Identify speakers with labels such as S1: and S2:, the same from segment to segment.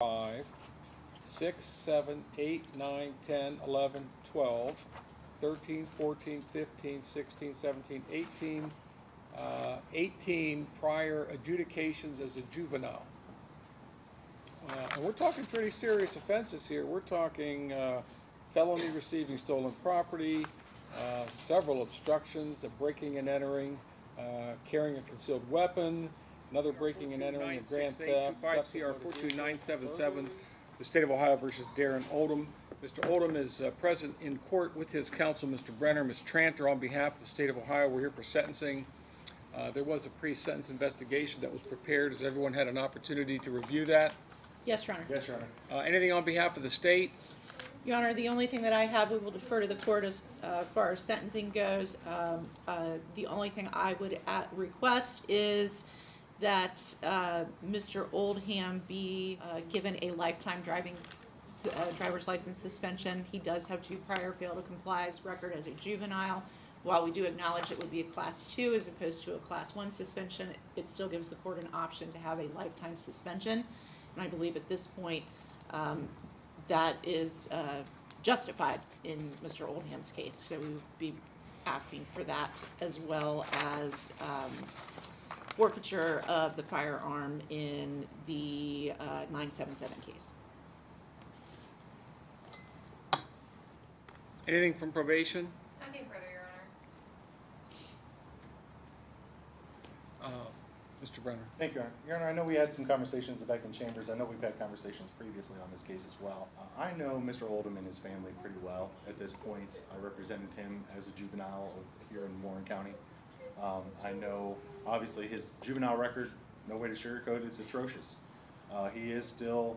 S1: 5, 6, 7, 8, 9, 10, 11, 12, 13, 14, 15, 16, 17, 18, 18 prior adjudications as a juvenile. And we're talking pretty serious offenses here. We're talking felony receiving stolen property, several obstructions, a breaking and entering, carrying a concealed weapon, another breaking and entering, a grand theft. 25 CR 42977, the State of Ohio versus Darren Oldham. Mr. Oldham is present in court with his counsel, Mr. Brenner. Ms. Tranter, on behalf of the State of Ohio, we're here for sentencing. There was a pre-sentence investigation that was prepared. Has everyone had an opportunity to review that?
S2: Yes, Your Honor.
S3: Yes, Your Honor.
S1: Anything on behalf of the state?
S2: Your Honor, the only thing that I have, we will defer to the court as far as sentencing goes. The only thing I would request is that Mr. Oldham be given a lifetime driver's license suspension. He does have 2 prior fail to complies record as a juvenile. While we do acknowledge it would be a Class 2 as opposed to a Class 1 suspension, it still gives the court an option to have a lifetime suspension. And I believe at this point that is justified in Mr. Oldham's case. So we would be asking for that, as well as forfeiture of the firearm in the 977 case.
S1: Anything from probation?
S4: Nothing further, Your Honor.
S1: Mr. Brenner.
S3: Thank you, Your Honor. Your Honor, I know we had some conversations back in chambers. I know we've had conversations previously on this case as well. I know Mr. Oldham and his family pretty well at this point. I represented him as a juvenile here in Warren County. I know, obviously, his juvenile record, no way to sugarcoat it, is atrocious. He is still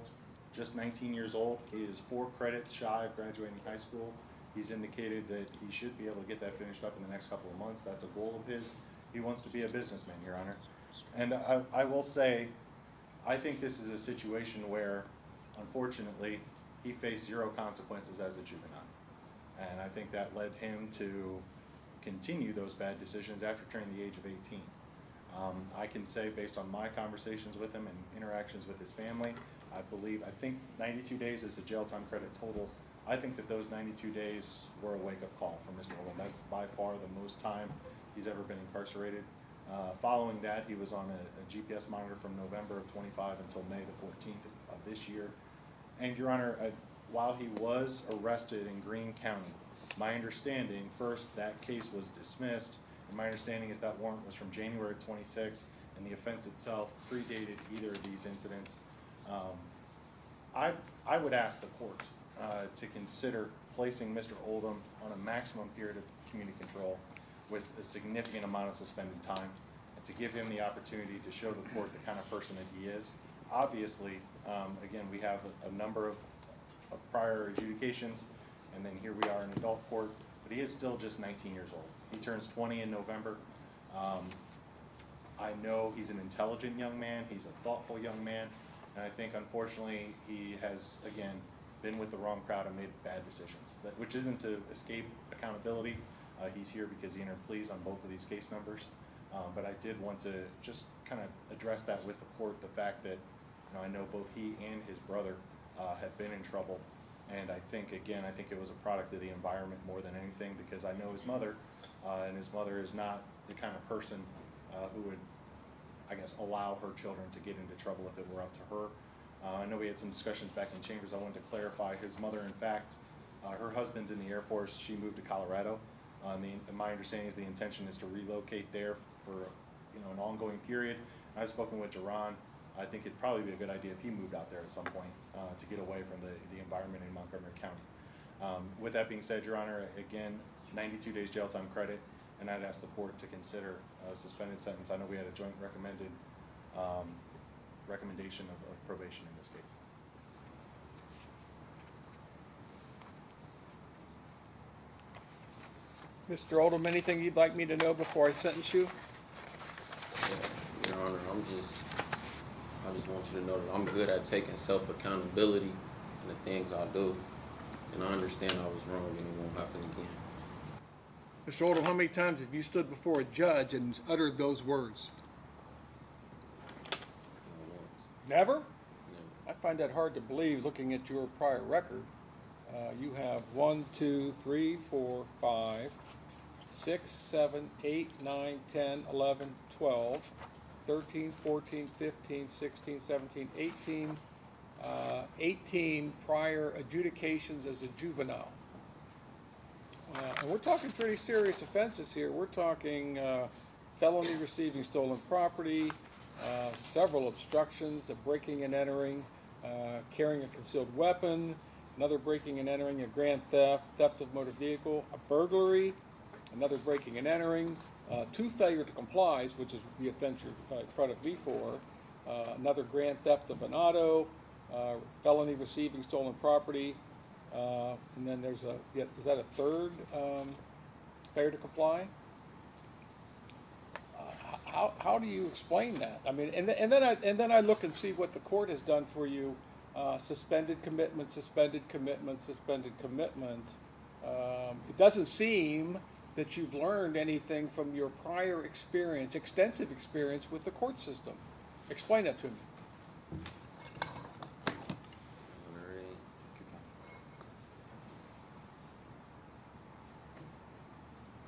S3: just 19 years old. He is 4 credits shy of graduating high school. He's indicated that he should be able to get that finished up in the next couple of months. That's a goal of his. He wants to be a businessman, Your Honor. And I will say, I think this is a situation where, unfortunately, he faced 0 consequences as a juvenile. And I think that led him to continue those bad decisions after turning the age of 18. I can say, based on my conversations with him and interactions with his family, I think 92 days is the jail time credit total. I think that those 92 days were a wake-up call for Mr. Oldham. That's by far the most time he's ever been incarcerated. Following that, he was on a GPS monitor from November of 25 until May the 14th of this year. And, Your Honor, while he was arrested in Greene County, my understanding, first, that case was dismissed, and my understanding is that warrant was from January 26th, and the offense itself predated either of these incidents. I would ask the court to consider placing Mr. Oldham on a maximum period of community control with a significant amount of suspended time, and to give him the opportunity to show the court the kind of person that he is. Obviously, again, we have a number of prior adjudications, and then here we are in adult court, but he is still just 19 years old. He turns 20 in November. I know he's an intelligent young man, he's a thoughtful young man, and I think, unfortunately, he has, again, been with the wrong crowd and made bad decisions, which isn't to escape accountability. He's here because he entered pleas on both of these case numbers. But I did want to just kind of address that with the court, the fact that, I know both he and his brother have been in trouble. And I think, again, it was a product of the environment more than anything, because I know his mother, and his mother is not the kind of person who would, I guess, allow her children to get into trouble if it were up to her. I know we had some discussions back in chambers. I wanted to clarify, his mother, in fact, her husband's in the Air Force. She moved to Colorado. My understanding is the intention is to relocate there for an ongoing period. I've spoken with Jerron. I think it'd probably be a good idea if he moved out there at some point to get away from the environment in Montgomery County. With that being said, Your Honor, again, 92 days jail time credit, and I'd ask the court to consider a suspended sentence. I know we had a joint recommendation of probation in this case.
S1: Mr. Oldham, anything you'd like me to know before I sentence you?
S5: Your Honor, I just want you to know that I'm good at taking self-accountability in the things I do, and I understand I was wrong and it won't happen again.
S1: Mr. Oldham, how many times have you stood before a judge and uttered those words?
S5: Not once.
S1: Never?
S5: Never.
S1: I find that hard to believe looking at your prior record. You have 1, 2, 3, 4, 5, 6, 7, 8, 9, 10, 11, 12, 13, 14, 15, 16, 17, 18, 18 prior adjudications as a juvenile. And we're talking pretty serious offenses here. We're talking felony receiving stolen property, several obstructions, a breaking and entering, carrying a concealed weapon, another breaking and entering, a grand theft, theft of motor vehicle, a burglary, another breaking and entering, 2 failure to complies, which is the offense you're in front of me for, another grand theft of an auto, felony receiving stolen property, and then there's is that a third failure to comply? How do you explain that? I mean, and then I look and see what the court has done for you. Suspended commitment, suspended commitment, suspended commitment. It doesn't seem that you've learned anything from your prior experience, extensive experience with the court system. Explain that to me.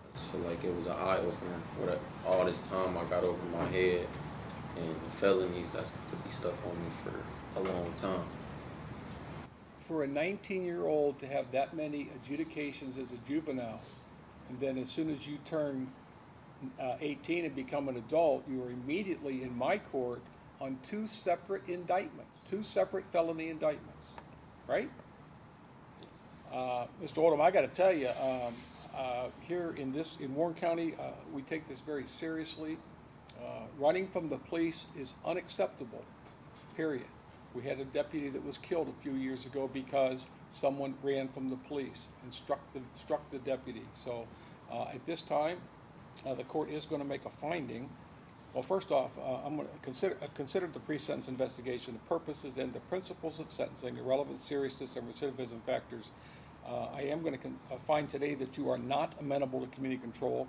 S5: I just feel like it was an eye opener. What all this time I got over my head, and the felonies that could be stuck on me for a long time.
S1: For a 19-year-old to have that many adjudications as a juvenile, and then as soon as you turn 18 and become an adult, you are immediately in my court on 2 separate indictments, 2 separate felony indictments, right? Mr. Oldham, I got to tell you, here in Warren County, we take this very seriously. Running from the police is unacceptable, period. We had a deputy that was killed a few years ago because someone ran from the police and struck the deputy. So at this time, the court is going to make a finding. Well, first off, I've considered the pre-sentence investigation, the purposes and the principles of sentencing, the relevant seriousness and recidivism factors. I am going to find today that you are not amenable to community control,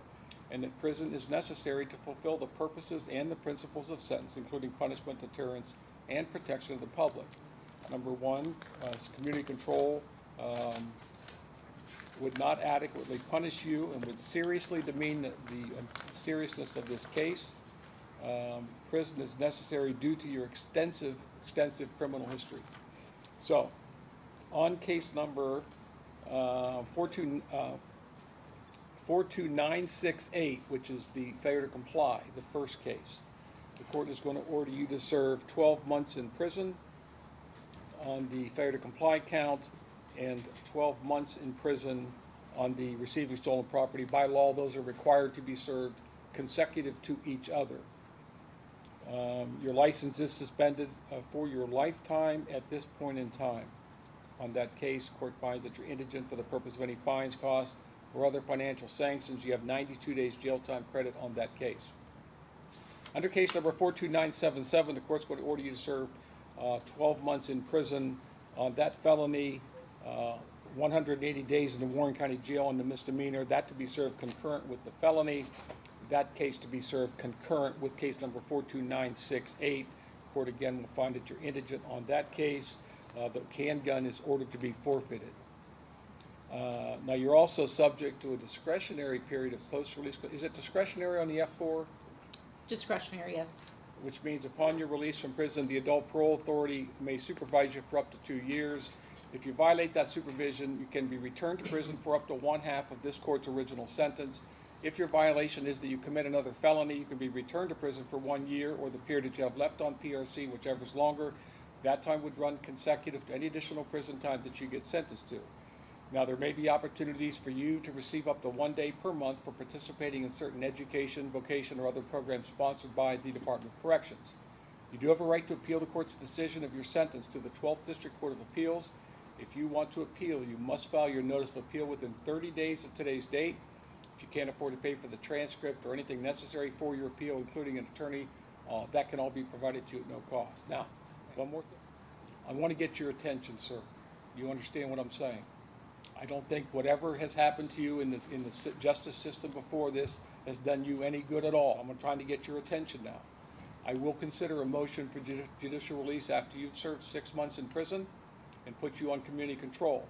S1: and that prison is necessary to fulfill the purposes and the principles of sentence, including punishment, deterrence, and protection of the public. Number 1, community control would not adequately punish you and would seriously demean the seriousness of this case. Prison is necessary due to your extensive criminal history. So, on case number 42968, which is the failure to comply, the first case, the court is going to order you to serve 12 months in prison on the failure to comply count and 12 months in prison on the receiving stolen property. By law, those are required to be served consecutive to each other. Your license is suspended for your lifetime at this point in time. On that case, court finds that you're indigent for the purpose of any fines, costs, or other financial sanctions. You have 92 days jail time credit on that case. Under case number 42977, the court's going to order you to serve 12 months in prison on that felony, 180 days in the Warren County Jail on the misdemeanor, that to be served concurrent with the felony, that case to be served concurrent with case number 42968. Court again will find that you're indigent on that case. The handgun is ordered to be forfeited. Now you're also subject to a discretionary period of post-release. Is it discretionary on the F4?
S2: Discretionary, yes.
S1: Which means upon your release from prison, the adult parole authority may supervise you for up to 2 years. If you violate that supervision, you can be returned to prison for up to 1/2 of this court's original sentence. If your violation is that you commit another felony, you can be returned to prison for 1 year or the period that you have left on PRC, whichever is longer. That time would run consecutive to any additional prison time that you get sentenced to. Now, there may be opportunities for you to receive up to 1 day per month for participating in certain education, vocation, or other programs sponsored by the Department of Corrections. You do have a right to appeal the court's decision of your sentence to the 12th District Court of Appeals. If you want to appeal, you must file your notice of appeal within 30 days of today's date. If you can't afford to pay for the transcript or anything necessary for your appeal, including an attorney, that can all be provided to you at no cost. Now, one more thing. I want to get your attention, sir. You understand what I'm saying? I don't think whatever has happened to you in the justice system before this has done you any good at all. I'm trying to get your attention now. I will consider a motion for judicial release after you've served 6 months in prison and put you on community control.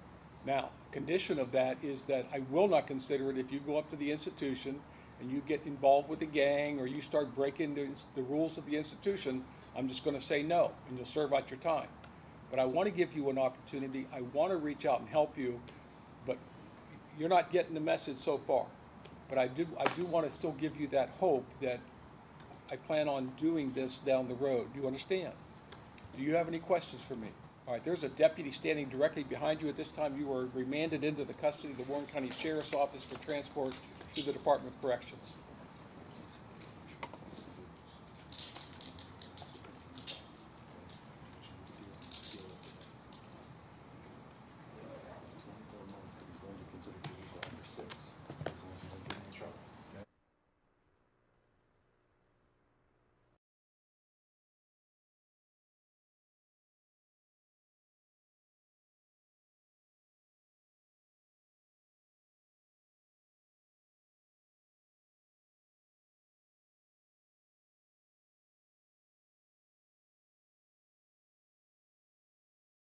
S1: Now, condition of that is that I will not consider it if you go up to the institution and you get involved with the gang or you start breaking the rules of the institution. I'm just going to say no, and you'll serve out your time. But I want to give you an opportunity. I want to reach out and help you, but you're not getting the message so far. But I do want to still give you that hope that I plan on doing this down the road. Do you understand? Do you have any questions for me? All right, there's a deputy standing directly behind you. At this time, you are remanded into the custody of the Warren County Sheriff's Office for transport to the Department of Corrections.